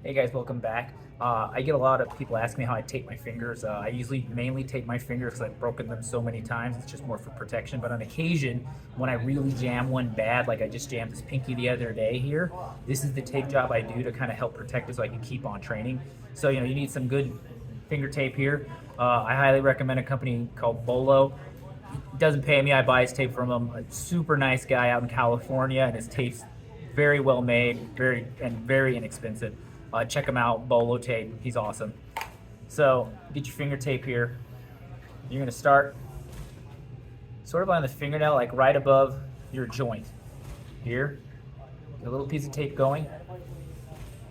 Hey guys, welcome back. I get a lot of people ask me how I tape my fingers. I usually mainly tape my fingers because I've broken them so many times. It's just more for protection. But on occasion, when I really jam one bad, like I just jammed this pinky the other day here, this is the tape job I do to kind of help protect it so I can keep on training. So, you need some good finger tape here. I highly recommend a company called Bolo. He doesn't pay me. I buy his tape from him. A super nice guy out in California, and his tape's very well made, very inexpensive. Check him out, Bolo Tape. He's awesome. So get your finger tape here. You're gonna start sort of on the fingernail, like right above your joint. Here, get a little piece of tape going.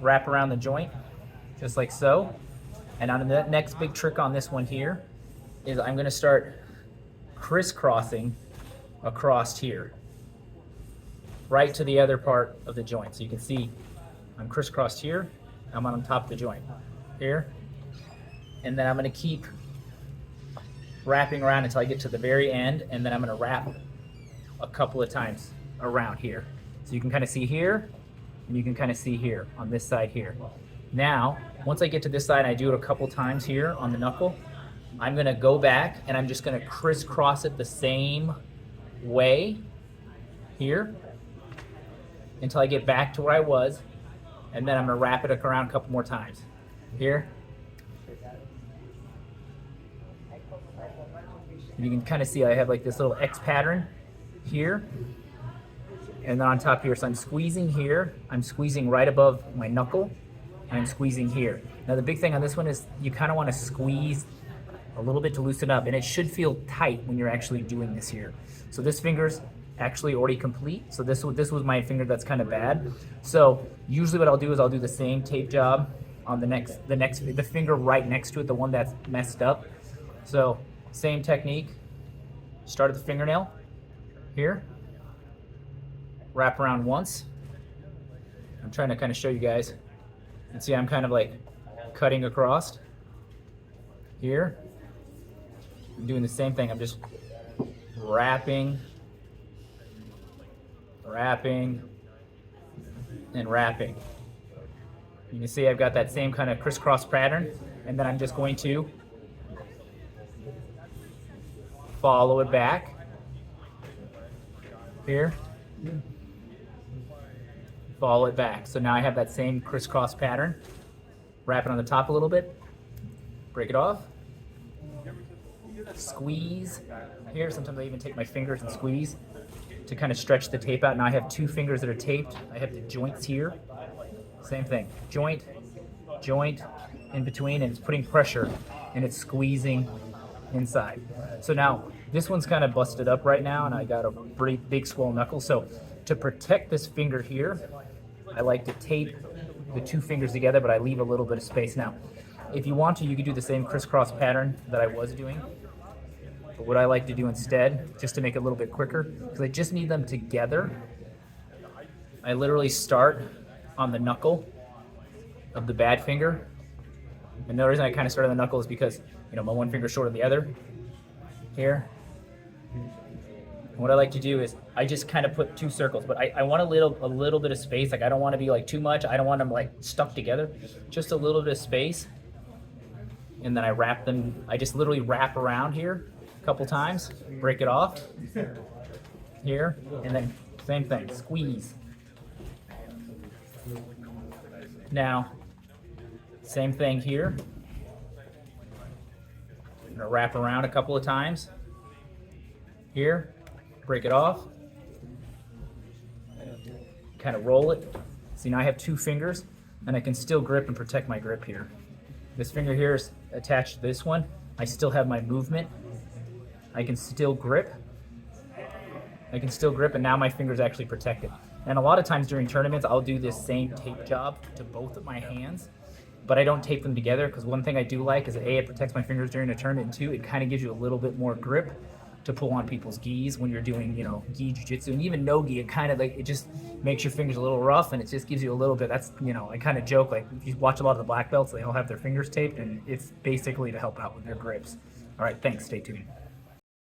Wrap around the joint, just like so. And on the next big trick on this one here is I'm gonna start crisscrossing across here, right to the other part of the joint. So you can see I'm crisscrossed here. I'm on top of the joint here, and then I'm going to keep wrapping around until I get to the very end, and then I'm going to wrap a couple of times around here. So you can kind of see here, and you can kind of see here on this side here. Now, once I get to this side, I do it a couple times here on the knuckle. I'm going to go back, and I'm just going to crisscross it the same way here until I get back to where I was. And then I'm gonna wrap it around a couple more times. Here. You can kind of see I have like this little X pattern here. And then on top here, so I'm squeezing here. I'm squeezing right above my knuckle. And I'm squeezing here. Now the big thing on this one is you kind of want to squeeze a little bit to loosen up. And it should feel tight when you're actually doing this here. So this finger's actually already complete. So this was my finger that's kind of bad. So usually what I'll do is I'll do the same tape job on the finger right next to it, the one that's messed up. So same technique. Start at the fingernail here. Wrap around once. I'm trying to kind of show you guys. And see, I'm kind of like cutting across here. I'm doing the same thing. I'm just wrapping, and wrapping. You can see I've got that same kind of crisscross pattern, and then I'm just going to follow it back here, follow it back. So now I have that same crisscross pattern. Wrap it on the top a little bit, break it off, squeeze here. Sometimes I even take my fingers and squeeze to kind of stretch the tape out. Now I have two fingers that are taped. I have the joints here. Same thing, joint, in between, and it's putting pressure and it's squeezing inside. So now this one's kind of busted up right now, and I got a pretty big swollen knuckle. So to protect this finger here, I like to tape the two fingers together, but I leave a little bit of space. Now, if you want to, you could do the same crisscross pattern that I was doing. But what I like to do instead, just to make it a little bit quicker, because I just need them together, I literally start on the knuckle of the bad finger. And the reason I kind of start on the knuckle is because, my one finger's shorter than the other here. And what I like to do is I just kind of put two circles, but I want a little bit of space. Like I don't want to be like too much. I don't want them like stuck together. Just a little bit of space. And then I wrap them. I just literally wrap around here couple times, break it off here, and then same thing, squeeze. Now, same thing here. I'm gonna wrap around a couple of times here, break it off, kind of roll it. See, now I have two fingers, and I can still grip and protect my grip here. This finger here is attached to this one. I still have my movement. I can still grip, and now my finger's actually protected. And a lot of times during tournaments, I'll do this same tape job to both of my hands, but I don't tape them together, because one thing I do like is A, it protects my fingers during a tournament, and two, it kind of gives you a little bit more grip to pull on people's gis when you're doing, gi jiu-jitsu, and even no gi. It kind of like, it just makes your fingers a little rough, and it just gives you a little bit. That's, I kind of joke, like if you watch a lot of the black belts, they all have their fingers taped, and it's basically to help out with their grips. All right, thanks, stay tuned.